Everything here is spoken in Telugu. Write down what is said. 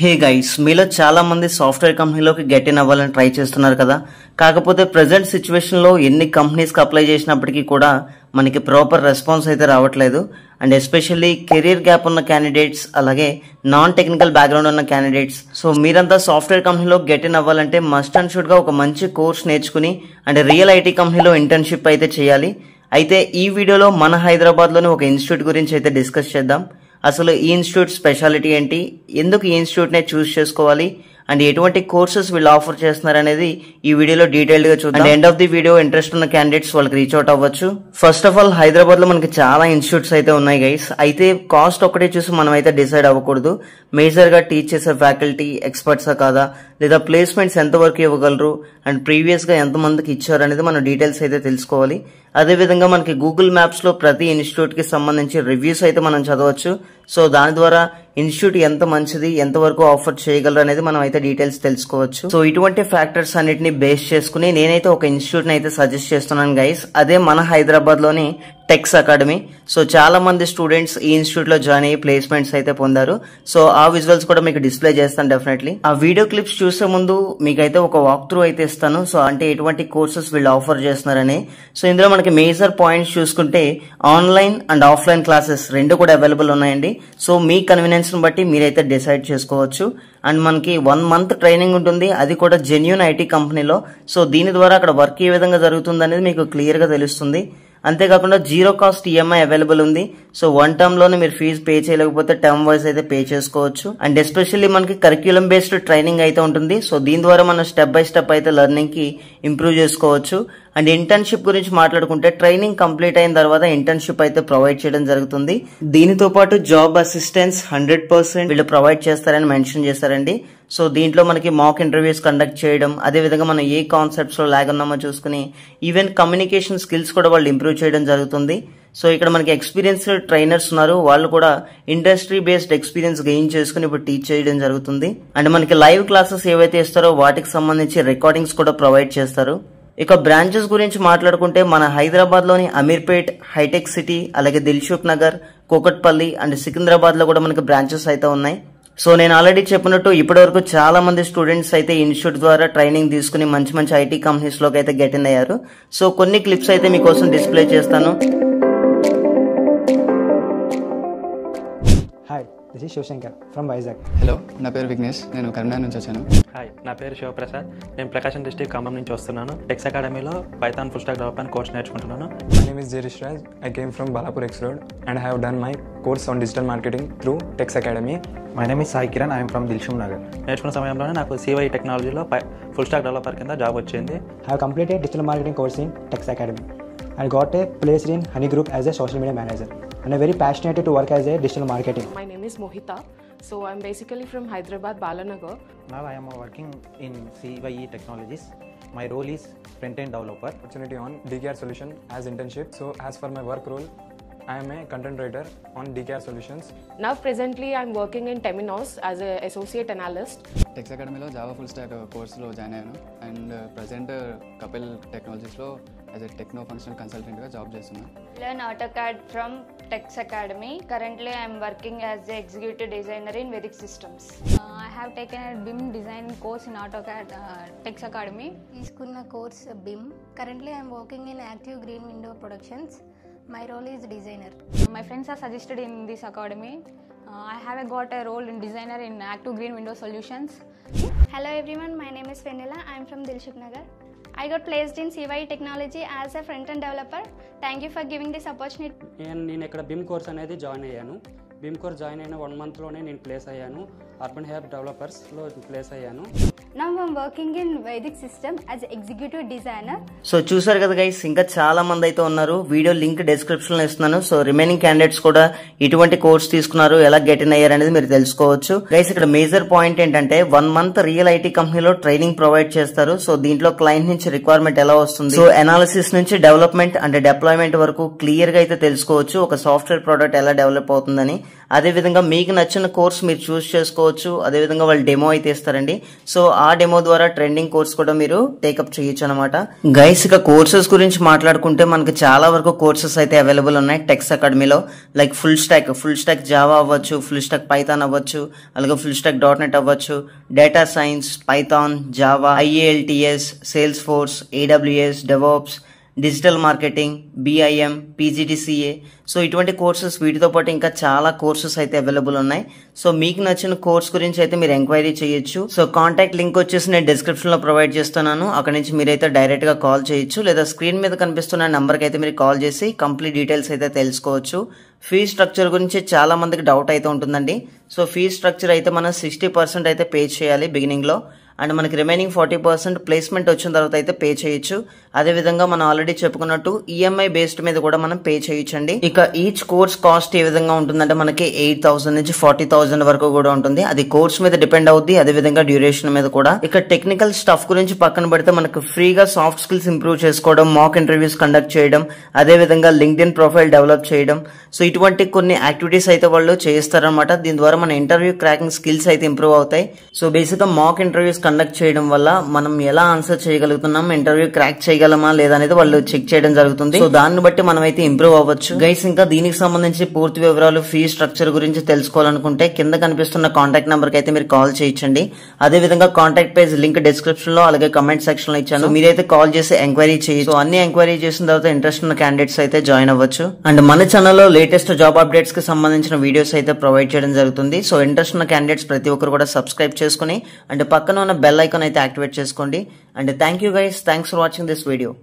హే గైస్, మీలో చాలా మంది సాఫ్ట్వేర్ కంపెనీలోకి గెట్ ఇన్ అవ్వాలని ట్రై చేస్తున్నారు కదా. కాకపోతే ప్రెసెంట్ సిచ్యువేషన్ లో ఎన్ని కంపెనీస్ కి అప్లై చేసినప్పటికీ కూడా మనకి ప్రాపర్ రెస్పాన్స్ అయితే రావట్లేదు. అండ్ ఎస్పెషల్లీ కెరీర్ గ్యాప్ ఉన్న క్యాండిడేట్స్, అలాగే నాన్ టెక్నికల్ బ్యాక్గ్రౌండ్ ఉన్న క్యాండిడేట్స్. సో మీరంతా సాఫ్ట్వేర్ కంపెనీలో గెట్ ఇన్ అవ్వాలంటే మస్ట్ అండ్ షుడ్ గా ఒక మంచి కోర్స్ నేర్చుకుని అండ్ రియల్ ఐటీ కంపెనీలో ఇంటర్న్షిప్ అయితే చేయాలి. అయితే ఈ వీడియోలో మన హైదరాబాద్ లోని ఒక ఇన్స్టిట్యూట్ గురించి అయితే డిస్కస్ చేద్దాం. అసలు ఈ ఇన్స్టిట్యూట్ స్పెషాలిటీ ఏంటి, ఎందుకు ఈ ఇన్స్టిట్యూట్ నే చూస్ చేసుకోవాలి, అండ్ ఎటువంటి కోర్సెస్ వీళ్ళు ఆఫర్ చేస్తున్నారు అనేది ఈ వీడియోలో డీటెయిల్డ్ గా చూద్దాం. End of the video interest ఉన్న క్యాండిడేట్స్ వాళ్ళకి రీచ్ అవుట్ అవ్వచ్చు. ఫస్ట్ ఆఫ్ ఆల్, హైదరాబాద్ లో మనకి చాలా ఇన్స్టిట్యూట్స్ అయితే ఉన్నాయి గైస్. అయితే కాస్ట్ ఒకటే చూసి మనం అయితే డిసైడ్ అవ్వకూడదు. మేజర్ గా టీచ్ చేసే ఫ్యాకల్టీ ఎక్స్పర్ట్సా కాదా, లేదా ప్లేస్మెంట్స్ ఎంత వరకు ఇవ్వగలరు, అండ్ ప్రీవియస్ గా ఎంత మందికి ఇచ్చారు అనేది మనం డీటెయిల్స్ అయితే తెలుసుకోవాలి. అదేవిధంగా మనకి గూగుల్ మ్యాప్స్ లో ప్రతి ఇన్స్టిట్యూట్ కి సంబంధించి రివ్యూస్ అయితే మనం చదవచ్చు. సో దాని ద్వారా ఇన్స్టిట్యూట్ ఎంత మంచిది, ఎంత వరకు ఆఫర్ చేయగలరు అనేది మనం అయితే డీటెయిల్స్ తెలుసుకోవచ్చు. సో ఇటువంటి ఫ్యాక్టర్స్ అన్నిటిని బేస్ చేసుకుని నేనైతే ఒక ఇన్స్టిట్యూట్ ని అయితే సజెస్ట్ చేస్తున్నాను గైస్. అదే మన హైదరాబాద్ లోని టెక్స్ అకాడమీ. సో చాలా మంది స్టూడెంట్స్ ఈ ఇన్స్టిట్యూట్ లో జాయిన్ అయ్యి ప్లేస్మెంట్స్ అయితే పొందారు. సో ఆ విజువల్స్ కూడా మీకు డిస్ప్లే చేస్తాను డెఫినెట్లీ. ఆ వీడియో క్లిప్స్ చూసే ముందు మీకైతే ఒక వాక్ త్రూ అయితే ఇస్తాను. సో అంటే ఎటువంటి కోర్సెస్ వీళ్ళు ఆఫర్ చేస్తున్నారని. సో ఇందులో మనకి మేజర్ పాయింట్స్ చూసుకుంటే ఆన్లైన్ అండ్ ఆఫ్లైన్ క్లాసెస్ రెండు కూడా అవైలబుల్ ఉన్నాయండి. సో మీ కన్వీనియన్స్ ని బట్టి మీరైతే డిసైడ్ చేసుకోవచ్చు. అండ్ మనకి 1 month ట్రైనింగ్ ఉంటుంది, అది కూడా జెన్యూన్ ఐటీ కంపెనీలో. సో దీని ద్వారా అక్కడ వర్క్ ఏ విధంగా జరుగుతుంది అనేది మీకు క్లియర్ గా తెలుస్తుంది. అంతేకాకుండా జీరో కాస్ట్ ఈఎంఐ అవైలబుల్ ఉంది. సో 1 term లోనే మీరు ఫీజు పే చేయలేకపోతే టర్మ్ వైజ్ అయితే పే చేసుకోవచ్చు. అండ్ ఎస్పెషల్లీ మనకి కరిక్యులం బేస్డ్ ట్రైనింగ్ అయితే ఉంటుంది. సో దీని ద్వారా మనం స్టెప్ బై స్టెప్ అయితే లెర్నింగ్ కి ఇంప్రూవ్ చేసుకోవచ్చు. అండ్ ఇంటర్న్షిప్ గురించి మాట్లాడుకుంటే ట్రైనింగ్ కంప్లీట్ అయిన తర్వాత ఇంటర్న్షిప్ అయితే ప్రొవైడ్ చేయడం జరుగుతుంది. దీనితో పాటు జాబ్ అసిస్టెన్స్ 100% వీళ్ళు ప్రొవైడ్ చేస్తారని మెన్షన్ చేశారండి. సో దీంట్లో మనకి మాక్ ఇంటర్వ్యూస్ కండక్ట్ చేయడం, అదేవిధంగా మనం ఏ కాన్సెప్ట్స్ లో లాగ్ ఉన్నామో చూసుకుని ఈవెన్ కమ్యూనికేషన్ స్కిల్స్ కూడా వాళ్ళు ఇంప్రూవ్ చేయడం జరుగుతుంది. సో ఇక్కడ మనకి ఎక్స్పీరియన్స్డ్ ట్రైనర్స్ ఉన్నారు, వాళ్ళు కూడా ఇండస్ట్రీ బేస్డ్ ఎక్స్పీరియన్స్ గెయిన్ చేసుకుని ఇప్పుడు టీచ్ చేయడం జరుగుతుంది. అండ్ మనకి లైవ్ క్లాసెస్ ఏవైతే ఇస్తారో వాటికి సంబంధించి రికార్డింగ్స్ కూడా ప్రొవైడ్ చేస్తారు. ఇక బ్రాంచెస్ గురించి మాట్లాడుకుంటే మన హైదరాబాద్ లోని అమీర్పేట్, హైటెక్ సిటీ, అలాగే దిల్సుఖ్ నగర్, కూకట్పల్లి అండ్ సికింద్రాబాద్ లో కూడా మనకి బ్రాంచెస్ అయితే ఉన్నాయి. సో నేను ఆల్రెడీ చెప్పినట్టు ఇప్పటి వరకు చాలా మంది స్టూడెంట్స్ అయితే ఇన్స్టిట్యూట్ ద్వారా ట్రైనింగ్ తీసుకుని మంచి మంచి ఐటీ కంపెనీస్ లోకి అయితే గెట్ ఇన్ అయ్యారు. సో కొన్ని క్లిప్స్ అయితే మీకోసం డిస్ప్లే చేస్తాను. Hi, this is Shivashankar from Vizag. Hello, నా పేరు విఘ్నేష్, నేను కరీంనగర్ నుంచి వచ్చాను. హాయ్, నా పేరు శివప్రసాద్, నేను ప్రకాశం డిస్ట్రిక్ట్ ఖమ్మం నుంచి వస్తున్నాను. టెక్స్ అకాడమీలో Python full stack development course నేర్చుకుంటున్నాను. My name is Jerish Raj. I came from Balapur X Road and I have done my course on digital marketing through Tex Academy. My name is Sai Kiran. I am from Dilshuk Nagar. నేర్చుకున్న సమయంలోనే నాకు CY టెక్నాలజీలో ఫుల్ స్టాక్ డెవలపర్ కింద జాబ్ వచ్చింది. I have completed digital marketing course in Tex Academy. I got a place in Honey Group as a social media manager and I'm very passionate to work as a digital marketing. My name is Mohita. So I'm basically from Hyderabad, Balanagar. Now I am working in CYE Technologies. My role is front-end developer. Opportunity on DKR Solution as internship. So as for my work role, I am a content writer on DKR Solutions. Now presently I'm working in Temenos as an associate analyst. Tex అకాడమీలో జావా ఫుల్ స్టాక్ కోర్స్లో జాయిన్ అయ్యాను. అండ్ ప్రజెంట్ కపిల్ టెక్నాలజీస్లో యాజ్ ఎ టెక్నో ఫంక్షనల్ కన్సల్టెంట్గా జాబ్ చేస్తున్నాను. Learn AutoCAD from Tex Academy. Currently, I am working as the executive designer in Vedic Systems. I have taken a BIM design course in AutoCAD Tex Academy. తీసుకున్న course BIM. Currently, I am working in Active Green Window Productions. My role is designer. My friends are suggested in this academy. I have got a role in designer in Active Green Window Solutions. Hello everyone, my name is Fenila. I am from Dilshuk Nagar. I got placed in CYE Technology as a front-end developer. Thank you for giving this opportunity. నేను ఇక్కడ BIM కోర్స్ అనేది జాయిన్ అయ్యాను. BIM కోర్స్ జాయిన్ అయిన 1 monthలోనే నేను ప్లేస్ అయ్యాను. అర్బన్ హ్యాబ్ డెవలపర్స్లో ప్లేస్ అయ్యాను. Now I am working in Vedic System as executive designer. So చూసారు కదా గైస్, ఇంకా చాలా మంది అయితే ఉన్నారు. వీడియో లింక్ డిస్క్రిప్షన్ లో ఇస్తున్నాను. సో రిమైనింగ్ క్యాండిడేట్స్ కూడా ఇటువంటి కోర్స్ తీసుకున్నారు, ఎలా గెట్ ఇన్ అయ్యారు అనేది మీరు తెలుసుకోవచ్చు. గైస్ ఇక్కడ మేజర్ పాయింట్ ఏంటంటే 1 month రియల్ ఐటీ కంపెనీలో ట్రైనింగ్ ప్రొవైడ్ చేస్తారు. సో దీంట్లో క్లయింట్ నుంచి రిక్వైర్మెంట్ ఎలా వస్తుంది, సో అనాలిసిస్ నుంచి డెవలప్మెంట్ అండ్ డిప్లాయ్మెంట్ వరకు క్లియర్ గా అయితే తెలుసుకోవచ్చు ఒక సాఫ్ట్వేర్ ప్రోడక్ట్ ఎలా డెవలప్ అవుతుందని. అదేవిధంగా మీకు నచ్చిన కోర్స్ మీరు చూస్ చేసుకోవచ్చు. అదేవిధంగా వాళ్ళు డెమో అయితే ఇస్తారండి. సో ఆ డెమో ద్వారా ట్రెండింగ్ కోర్స్ కూడా మీరు టేకప్ చేయొచ్చు అనమాట. గైస్ ఇక కోర్సెస్ గురించి మాట్లాడుకుంటే మనకి చాలా వరకు కోర్సెస్ అయితే అవైలబుల్ ఉన్నాయి టెక్స్ అకాడమీలో. లైక్ ఫుల్ స్టాక్ జావా అవ్వచ్చు, ఫుల్ స్టాక్ పైథాన్ అవ్వచ్చు, అలాగే ఫుల్ స్టాక్ .NET అవ్వచ్చు, data science, Python, Java, IELTS, sales force, AWS, DevOps, digital marketing, BIM, PGDCA. So ఇటువంటి కోర్సెస్ వీటితో పాటు ఇంకా చాలా కోర్సెస్ అయితే అవైలబుల్ ఉన్నాయి. సో మీకు నచ్చిన కోర్స్ గురించి అయితే మీరు ఎంక్వైరీ చేయొచ్చు. సో కాంటాక్ట్ లింక్ వచ్చేసి నేను డిస్క్రిప్షన్ లో ప్రొవైడ్ చేస్తున్నాను. అక్కడ నుంచి మీరైతే డైరెక్ట్ గా కాల్ చేయొచ్చు, లేదా స్క్రీన్ మీద కనిపిస్తున్న నెంబర్ కి అయితే మీరు కాల్ చేసి కంప్లీట్ డీటెయిల్స్ అయితే తెలుసుకోవచ్చు. ఫీ స్ట్రక్చర్ గురించి చాలా మందికి డౌట్ అయితే ఉంటుందండి. సో ఫీ స్ట్రక్చర్ అయితే మనం 60% అయితే పే చేయాలి బిగినింగ్ లో, అండ్ మనకి రిమైనింగ్ 40% ప్లేస్మెంట్ వచ్చిన తర్వాత అయితే పే చేయొచ్చు. అదేవిధంగా మనం ఆల్రెడీ చెప్పుకున్నట్టు EMI బేస్డ్ మీద కూడా మనం పే చేయొచ్చండి. ఇక ఈచ్ కోర్స్ కాస్ట్ ఏ విధంగా ఉంటుందంటే మనకి 8,000 నుంచి 40,000 వరకు కూడా ఉంటుంది. అది కోర్స్ మీద డిపెండ్ అవుద్ది, అదేవిధంగా డ్యూరేషన్ మీద కూడా. ఇక టెక్నికల్ స్టఫ్ గురించి పక్కన పెడితే మనకు ఫ్రీగా సాఫ్ట్ స్కిల్స్ ఇంప్రూవ్ చేసుకోవడం, మాక్ ఇంటర్వ్యూస్ కండక్ట్ చేయడం, అదేవిధంగా లింక్డ్ఇన్ ప్రొఫైల్ డెవలప్ చేయడం, సో ఇటువంటి కొన్ని యాక్టివిటీస్ అయితే వాళ్ళు చేస్తారనమాట. దీని ద్వారా మన ఇంటర్వ్యూ క్రాకింగ్ స్కిల్స్ అయితే ఇంప్రూవ్ అవుతాయి. సో బేసిక్ గా మాక్ ఇంటర్వ్యూస్ కండక్ట్ చేయడం వల్ల మనం ఎలా ఆన్సర్ చేయగలుగుతున్నాం, ఇంటర్వ్యూ క్రాక్ చేయగలమా లేదా అనేది వాళ్ళు చెక్ చేయడం జరుగుతుంది. సో దాన్ని బట్టి మనం అయితే ఇంప్రూవ్ అవ్వచ్చు. గైస్ ఇంకా దీనికి సంబంధించి పూర్తి వివరాలు, ఫీ స్ట్రక్చర్ గురించి తెలుసుకోవాలనుకుంటే కింద కనిపిస్తున్న కాంటాక్ట్ నెంబర్ కి అయితే మీరు కాల్ చేయొచ్చండి. అదేవిధంగా కాంటాక్ట్ పేజ్ లింక్ డిస్క్రిప్షన్ లో అలాగే కమెంట్ సెక్షన్ లో ఇచ్చాను, మీరైతే కాల్ చేసి ఎంక్వైరీ చేయొచ్చు. సో అన్ని ఎంక్వైరీ చేసిన తర్వాత ఇంట్రెస్ట్ ఉన్న క్యాండిడేట్స్ అయితే జాయిన్ అవ్వచ్చు. అండ్ మన ఛానల్లో లేటెస్ట్ జాబ్ అప్డేట్స్ కి సంబంధించిన వీడియోస్ అయితే ప్రొవైడ్ చేయడం జరుగుతుంది. సో ఇంట్రెస్ట్ ఉన్న క్యాండిడేట్స్ ప్రతి ఒక్కరు కూడా సబ్స్క్రైబ్ చేసుకుని అండ్ పక్కన ఉన్న బెల్ ఐకాన్ అయితే యాక్టివేట్ చేసుకోండి. And thank you guys, thanks for watching this video.